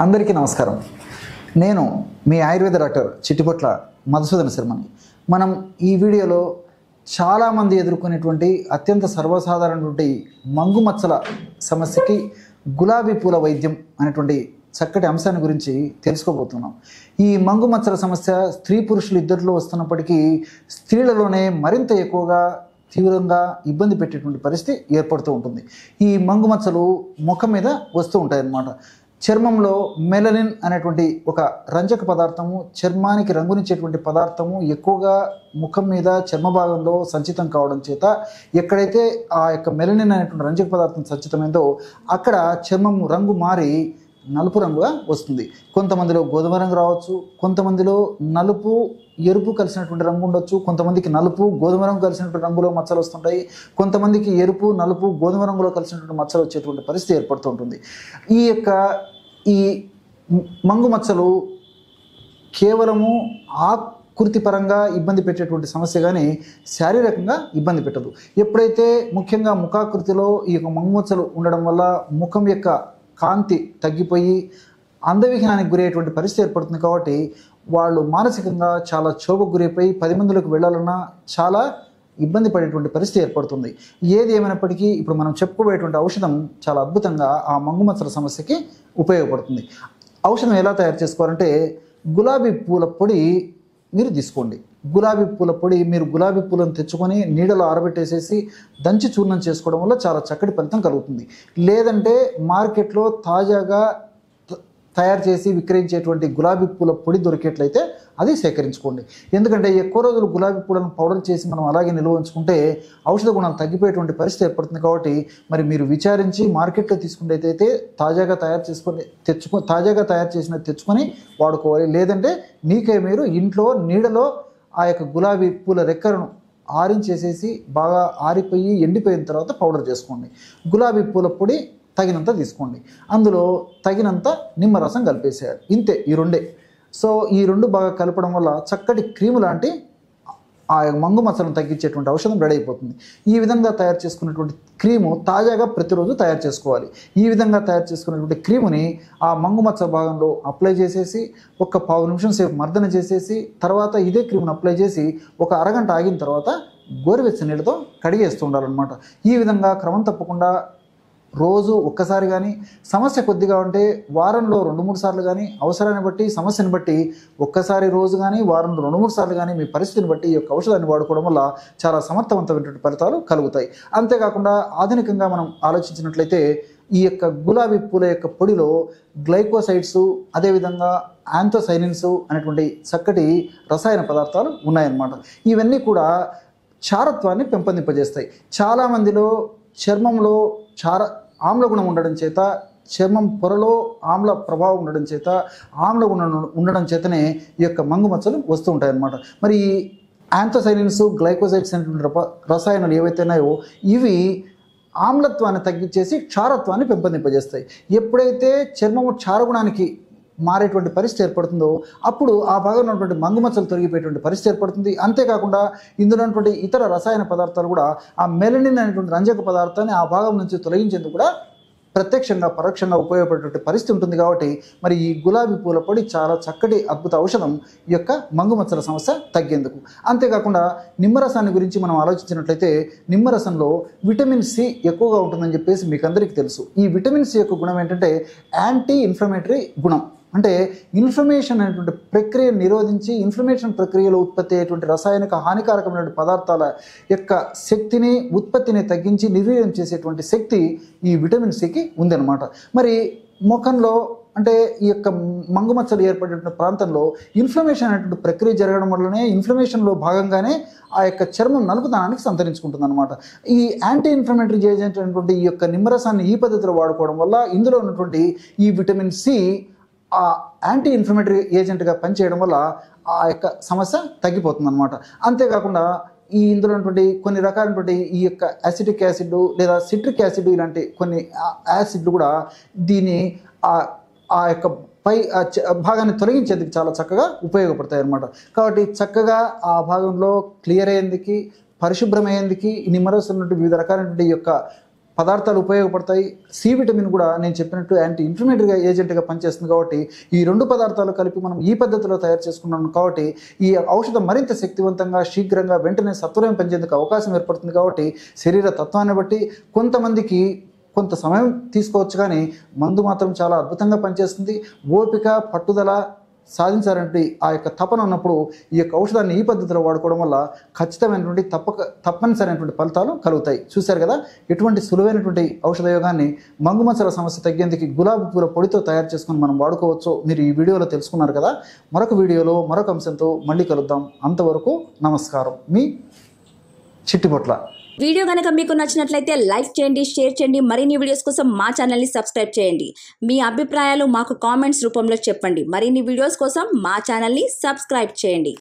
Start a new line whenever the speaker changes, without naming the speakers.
అందరికీ నమస్కారం. నేను మీ ఆయుర్వేద డాక్టర్ చిట్టిపొట్ల మధుసూదన శర్మని. మనం ఈ వీడియోలో చాలామంది ఎదుర్కొనేటువంటి అత్యంత సర్వసాధారణటువంటి మంగుమచ్చల సమస్యకి గులాబీ పూల వైద్యం అనేటువంటి చక్కటి అంశాన్ని గురించి తెలుసుకోబోతున్నాం. ఈ మంగుమచ్చల సమస్య స్త్రీ పురుషులు ఇద్దరిలో వస్తున్నప్పటికీ స్త్రీలలోనే మరింత ఎక్కువగా తీవ్రంగా ఇబ్బంది పెట్టేటువంటి పరిస్థితి ఏర్పడుతూ ఉంటుంది. ఈ మంగుమచ్చలు ముఖం మీద వస్తూ ఉంటాయి అన్నమాట. చర్మంలో మెలనిన్ అనేటువంటి ఒక రంజక పదార్థము, చర్మానికి రంగునిచ్చేటువంటి పదార్థము ఎక్కువగా ముఖం మీద చర్మ భాగంలో సంచితం కావడం చేత ఎక్కడైతే ఆ యొక్క మెలనిన్ అనేటువంటి రంజక పదార్థం సంచితమైందో అక్కడ చర్మం రంగు మారి నలుపు రంగుగా వస్తుంది. కొంతమందిలో గోధుమ రంగు రావచ్చు, కొంతమందిలో నలుపు ఎరుపు కలిసినటువంటి రంగు ఉండొచ్చు, కొంతమందికి నలుపు గోధుమ రంగు కలిసినటువంటి రంగులో మచ్చలు వస్తుంటాయి, కొంతమందికి ఎరుపు నలుపు గోధుమ రంగులో కలిసినటువంటి మచ్చలు వచ్చేటువంటి పరిస్థితి ఏర్పడుతూ ఉంటుంది. ఈ మంగు మచ్చలు కేవలము ఆకృతి పరంగా ఇబ్బంది పెట్టేటువంటి సమస్య కానీ శారీరకంగా ఇబ్బంది పెట్టదు. ఎప్పుడైతే ముఖ్యంగా ముఖాకృతిలో ఈ యొక్క మంగు మచ్చలు ఉండడం వల్ల ముఖం యొక్క కాంతి తగ్గిపోయి అందవిహీనానికి గురయ్యేటువంటి పరిస్థితి ఏర్పడుతుంది. కాబట్టి వాళ్ళు మానసికంగా చాలా క్షోభకు గురైపోయి 10 మందిలోకి వెళ్ళాలన్నా చాలా ఇబ్బంది పడేటువంటి పరిస్థితి ఏర్పడుతుంది. ఏది ఏమైనప్పటికీ ఇప్పుడు మనం చెప్పుకోబోయేటువంటి ఔషధం చాలా అద్భుతంగా ఆ మంగుమచ్చల సమస్యకి ఉపయోగపడుతుంది. ఔషధం ఎలా తయారు చేసుకోవాలంటే గులాబీ పూల పొడి మీరు తీసుకోండి. గులాబీ పూల పొడి మీరు గులాబీ పూలను తెచ్చుకొని నీడలో ఆరబెట్టేసేసి దంచి చూర్ణం చేసుకోవడం వల్ల చాలా చక్కటి ఫలితం కలుగుతుంది. లేదంటే మార్కెట్లో తాజాగా తయారు చేసి విక్రయించేటువంటి గులాబీ పూల పొడి దొరికేట్లయితే అది సేకరించుకోండి. ఎందుకంటే ఎక్కువ రోజులు గులాబీ పూలను పౌడర్ చేసి మనం అలాగే నిల్వ ఉంచుకుంటే ఔషధ గుణాలు తగ్గిపోయేటువంటి పరిస్థితి ఏర్పడుతుంది. కాబట్టి మరి మీరు విచారించి మార్కెట్లో తీసుకునేటైతే తాజాగా తయారు చేసినది తెచ్చుకొని వాడుకోవాలి. లేదంటే మీకే మీరు ఇంట్లో నీడలో ఆ యొక్క గులాబీ పూల రెక్కలను ఆరించేసేసి బాగా ఆరిపోయి ఎండిపోయిన తర్వాత పౌడర్ చేసుకోండి. గులాబీ పూల పొడి తగినంత తీసుకోండి, అందులో తగినంత నిమ్మరసం కలిపేసేయాలి. ఇంతే, ఈ రెండే. సో ఈ రెండు బాగా కలపడం వల్ల చక్కటి క్రీము లాంటి ఆ మంగు మచ్చలను తగ్గించేటువంటి ఔషధం రెడీ అయిపోతుంది. ఈ విధంగా తయారు చేసుకున్నటువంటి క్రీము తాజాగా ప్రతిరోజు తయారు చేసుకోవాలి. ఈ విధంగా తయారు చేసుకున్నటువంటి క్రీముని ఆ మంగు మచ్చ భాగంలో అప్లై చేసేసి ఒక 15 నిమిషం సేపు మర్దన చేసేసి తర్వాత ఇదే క్రీమును అప్లై చేసి ఒక అరగంట ఆగిన తర్వాత గోరువెచ్చని నీళ్ళతో కడిగేస్తూ ఉండాలన్నమాట. ఈ విధంగా క్రమం తప్పకుండా రోజు ఒక్కసారి కానీ, సమస్య కొద్దిగా ఉంటే వారంలో 2-3 సార్లు కానీ, అవసరాన్ని బట్టి సమస్యను బట్టి ఒక్కసారి రోజు కానీ వారంలో 2-3 సార్లు కానీ మీ పరిస్థితిని బట్టి ఈ యొక్క ఔషధాన్ని వాడుకోవడం వల్ల చాలా సమర్థవంతమైనటువంటి ఫలితాలు కలుగుతాయి. అంతేకాకుండా ఆధునికంగా మనం ఆలోచించినట్లయితే ఈ యొక్క గులాబీ పూల యొక్క పొడిలో గ్లైకోసైడ్స్, అదేవిధంగా యాంథోసైనిన్స్ అనేటువంటి చక్కటి రసాయన పదార్థాలు ఉన్నాయన్నమాట. ఇవన్నీ కూడా చారత్వాన్ని పెంపొందింపజేస్తాయి. చాలామందిలో చర్మంలో ఆమ్ల గుణం ఉండడం చేత, చర్మం పొరలో ఆమ్ల ప్రభావం ఉండడం చేత, ఆమ్ల గుణం ఉండడం చేతనే ఈ యొక్క మంగుమచ్చలు వస్తూ ఉంటాయి అన్నమాట. మరి ఈ యాంథోసైనిన్స్, గ్లైకోసైడ్స్ అనేటువంటి రసాయనాలు ఏవైతే ఉన్నాయో ఇవి ఆమ్లత్వాన్ని తగ్గించేసి క్షారత్వాన్ని పెంపొందింపజేస్తాయి. ఎప్పుడైతే చర్మము క్షారగుణానికి మారేటువంటి పరిస్థితి ఏర్పడుతుందో అప్పుడు ఆ భాగంలో ఉన్నటువంటి మంగుమచ్చలు తొలగిపోయేటువంటి పరిస్థితి ఏర్పడుతుంది. అంతేకాకుండా ఇందులో ఉన్నటువంటి ఇతర రసాయన పదార్థాలు కూడా ఆ మెలనిన్ అనేటువంటి రంజక పదార్థాన్ని ఆ భాగం నుంచి తొలగించేందుకు కూడా ప్రత్యక్షంగా పరోక్షంగా ఉపయోగపడేటువంటి పరిస్థితి ఉంటుంది. కాబట్టి మరి ఈ గులాబీ పూల పొడి చాలా చక్కటి అద్భుత ఔషధం ఈ యొక్క మంగుమచ్చల సమస్య తగ్గేందుకు. అంతేకాకుండా నిమ్మరసాన్ని గురించి మనం ఆలోచించినట్లయితే నిమ్మరసంలో విటమిన్ సి ఎక్కువగా ఉంటుందని చెప్పేసి మీకు అందరికీ తెలుసు. ఈ విటమిన్ సి యొక్క గుణం ఏంటంటే యాంటీ ఇన్ఫ్లమేటరీ గుణం. అంటే ఇన్ఫ్లమేషన్ అనేటువంటి ప్రక్రియను నిరోధించి ఇన్ఫ్లమేషన్ ప్రక్రియలో ఉత్పత్తి అయ్యేటువంటి రసాయనిక హానికారకమైన పదార్థాల యొక్క శక్తిని, ఉత్పత్తిని తగ్గించి నిర్వీర్యం చేసేటువంటి శక్తి ఈ విటమిన్ సికి ఉందన్నమాట. మరి ముఖంలో అంటే ఈ యొక్క మంగుమచ్చలు ఏర్పడేటువంటి ప్రాంతంలో ఇన్ఫ్లమేషన్ అనేటువంటి ప్రక్రియ జరగడం వల్లనే ఇన్ఫ్లమేషన్లో భాగంగానే ఆ యొక్క చర్మం నలుపుదనానికి సంతరించుకుంటుంది అనమాట. ఈ యాంటీ ఇన్ఫ్లమేటరీ ఏజెంట్ అనేటువంటి ఈ యొక్క నిమ్మరసాన్ని ఈ పద్ధతిలో వాడుకోవడం వల్ల ఇందులో ఉన్నటువంటి ఈ విటమిన్ సి ఆ యాంటీ ఇన్ఫ్లమేటరీ ఏజెంట్గా పనిచేయడం వల్ల ఆ యొక్క సమస్య తగ్గిపోతుంది అనమాట. అంతేకాకుండా ఇందులో ఉన్నటువంటి కొన్ని రకాలైనటువంటి ఈ యొక్క అసిటిక్ యాసిడ్ లేదా సిట్రిక్ యాసిడ్ ఇలాంటి కొన్ని యాసిడ్లు కూడా దీన్ని ఆ యొక్క పై భాగాన్ని తొలగించేందుకు చాలా చక్కగా ఉపయోగపడతాయి అన్నమాట. కాబట్టి చక్కగా ఆ భాగంలో క్లియర్ అయ్యేందుకు, పరిశుభ్రమయ్యేందుకు ఈ నిమ్మరసం వివిధ రకాలైనటువంటి యొక్క పదార్థాలు ఉపయోగపడతాయి. సి విటమిన్ కూడా నేను చెప్పినట్టు యాంటీ ఇన్ఫ్లమేటరీగా ఏజెంట్గా పనిచేస్తుంది కాబట్టి ఈ 2 పదార్థాలు కలిపి మనం ఈ పద్ధతిలో తయారు చేసుకున్నాం కాబట్టి ఈ ఔషధం మరింత శక్తివంతంగా శీఘ్రంగా వెంటనే సత్వరం పెంచేందుకు అవకాశం ఏర్పడుతుంది. కాబట్టి శరీర తత్వాన్ని బట్టి కొంతమందికి కొంత సమయం తీసుకోవచ్చు, కానీ మందు మాత్రం చాలా అద్భుతంగా పనిచేస్తుంది. ఓపిక పట్టుదల సాధించాలంటే ఆ యొక్క తపన ఉన్నప్పుడు ఈ యొక్క ఔషధాన్ని ఈ పద్ధతిలో వాడుకోవడం వల్ల ఖచ్చితమైనటువంటి తప్పనిసరైనటువంటి ఫలితాలు కలుగుతాయి. చూశారు కదా, ఎటువంటి సులువైనటువంటి ఔషధ యోగాన్ని మంగుమచ్చల సమస్య తగ్గేందుకు గులాబీ పూల పొడితో తయారు చేసుకుని మనం వాడుకోవచ్చు. మీరు ఈ వీడియోలో తెలుసుకున్నారు కదా. మరొక వీడియోలో మరొక అంశంతో మళ్ళీ కలుద్దాం. అంతవరకు నమస్కారం. మీ చిట్టిపొట్ల.
వీడియో కనుక మీకు నచ్చినట్లయితే లైక్ చేయండి, షేర్ చేయండి. మరిన్ని వీడియోస్ కోసం మా ఛానల్ని సబ్స్క్రైబ్ చేయండి. మీ అభిప్రాయాలు మాకు కామెంట్స్ రూపంలో చెప్పండి. మరిన్ని వీడియోస్ కోసం మా ఛానల్ని సబ్స్క్రైబ్ చేయండి.